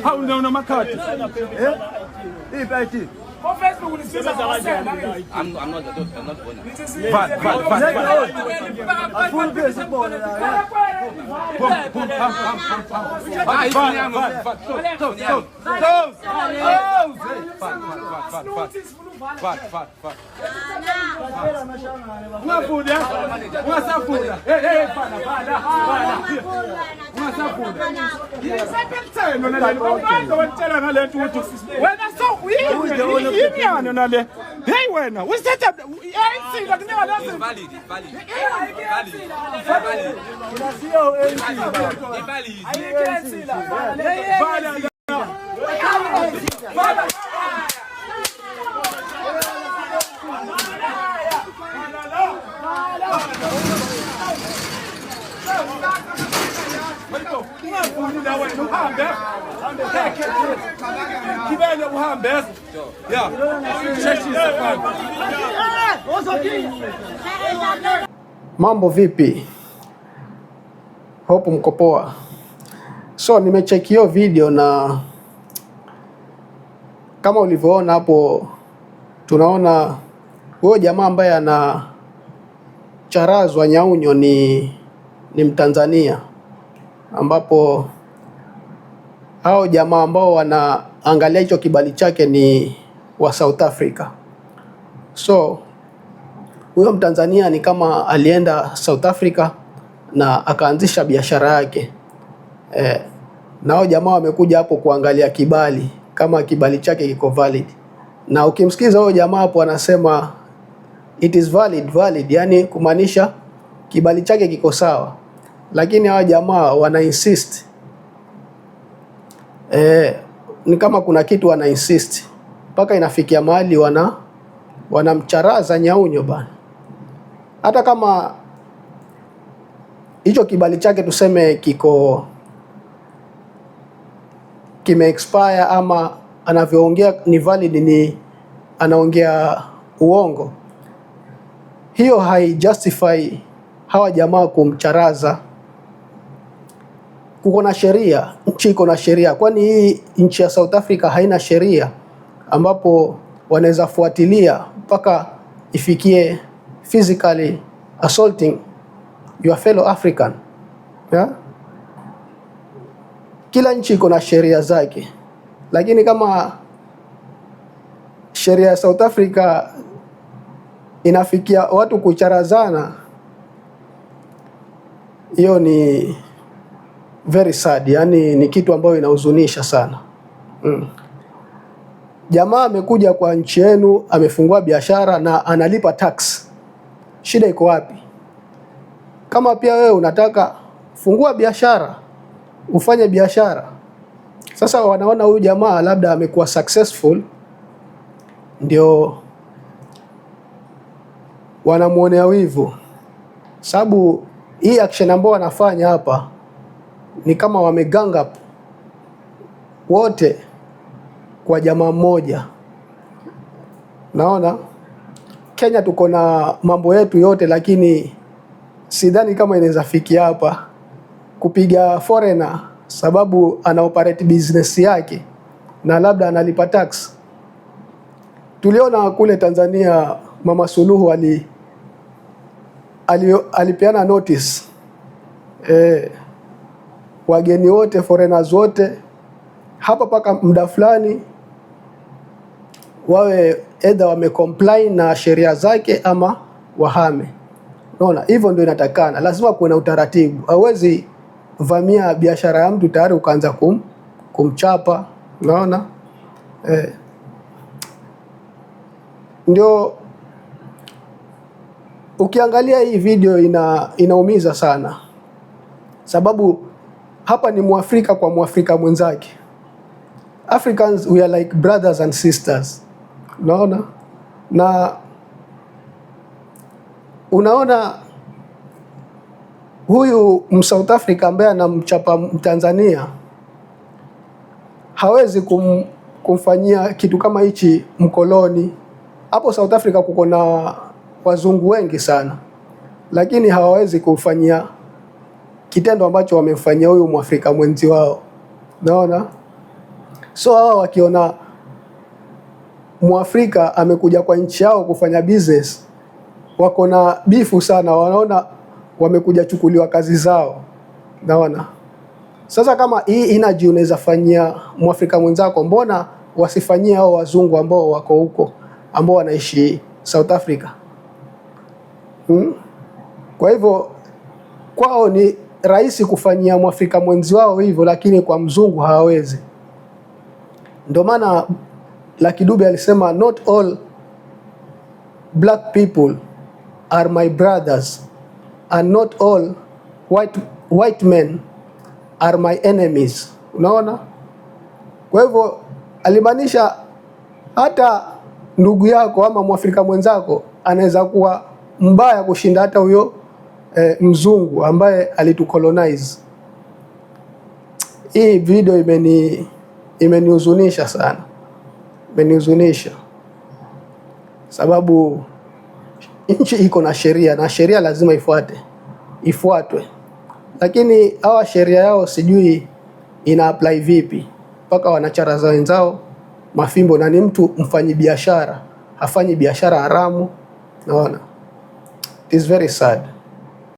How unaona makati? Hii pati. Kwa Facebook unisema I'm not the owner. Hey, wena, what's that? ANC, like never does. Valid. Mambo vipi? Hope mko poa. So nimecheki hiyo video na kama ulivyoona hapo tunaona huyo jamaa ambaye ana charazwa nyaunyo ni Mtanzania, ambapo hao jamaa ambao wanaangalia hicho kibali chake ni wa South Africa. So huyo Mtanzania ni kama alienda South Africa na akaanzisha biashara yake. Na hao jamaa wamekuja hapo kuangalia kibali, kama kibali chake kiko valid. Na ukimsikiza huyo jamaa hapo anasema it is valid, yani kumaanisha kibali chake kiko sawa. Lakini hao jamaa wana insist. Ni kama kuna kitu wana insist. Mpaka inafikia mahali wanamcharaza nyaunyo bana. Hata kama hicho kibali chake tuseme kime expire ama anavyoongea ni valid, ni anaongea uongo, hiyo hai justify hawa jamaa kumcharaza. Kuko na sheria, nchi iko na sheria. Kwani hii nchi ya South Africa haina sheria ambapo wanaweza fuatilia mpaka ifikie physically assaulting your fellow African? Yeah? Kila nchi iko na sheria zake, lakini kama sheria ya South Africa inafikia watu kucharazana, hiyo ni very sad, yani ni kitu ambayo inahuzunisha sana. Jamaa amekuja kwa nchi yenu, amefungua biashara na analipa tax. Shida iko wapi? Kama pia wewe unataka fungua biashara, ufanye biashara. Sasa wanaona huyu jamaa labda amekuwa successful, ndio wanamuonea wivu. Sababu hii action ambayo wanafanya hapa ni kama wamegang up wote kwa jamaa mmoja. Naona Kenya tuko na mambo yetu yote, lakini sidhani kama inaweza fikia hapa kupiga foreigner sababu ana operate business yake na labda analipa tax. Tuliona kule Tanzania Mama Suluhu alipeana notice wageni wote, foreigners wote hapa paka muda fulani wawe either wamecomply na sheria zake ama wahame. Unaona, hivyo ndio inatakana. Lazima kuwe na utaratibu. Hauwezi vamia biashara ya mtu tayari ukaanza kumchapa. Unaona? Ndio ukiangalia hii video inaumiza sana. Sababu hapa ni Mwafrika kwa Mwafrika mwenzake. Africans, we are like brothers and sisters. Unaona? Na unaona huyu South Africa ambaye anamchapa Tanzania hawezi kumfanyia kitu kama hichi mkoloni. Hapo South Africa kuko na wazungu wengi sana, lakini hawawezi kufanyia kitendo ambacho wamemfanyia huyu Mwafrika mwenzi wao. Naona so hao wakiona Mwafrika amekuja kwa nchi yao kufanya business, wako na bifu sana, wanaona wamekuja chukuliwa kazi zao. Naona sasa kama hii energy unaweza fanyia Mwafrika mwenzako, mbona wasifanyie hao wazungu ambao wako huko, ambao wanaishi South Africa? Kwa hivyo kwao ni rahisi kufanyia Mwafrika mwenzi wao hivyo, lakini kwa mzungu hawawezi. Ndio maana Lucky Dube alisema not all black people are my brothers and not all white men are my enemies. Unaona? Kwa hivyo alimaanisha hata ndugu yako ama Mwafrika mwenzako anaweza kuwa mbaya kushinda hata huyo mzungu ambaye alitucolonize. Hii video imenihuzunisha sana. Imenihuzunisha sababu nchi iko na sheria na sheria lazima ifuatwe, lakini hawa sheria yao sijui ina apply vipi mpaka wanacharaza wenzao mafimbo, na ni mtu mfanyi biashara, hafanyi biashara haramu. Naona it is very sad.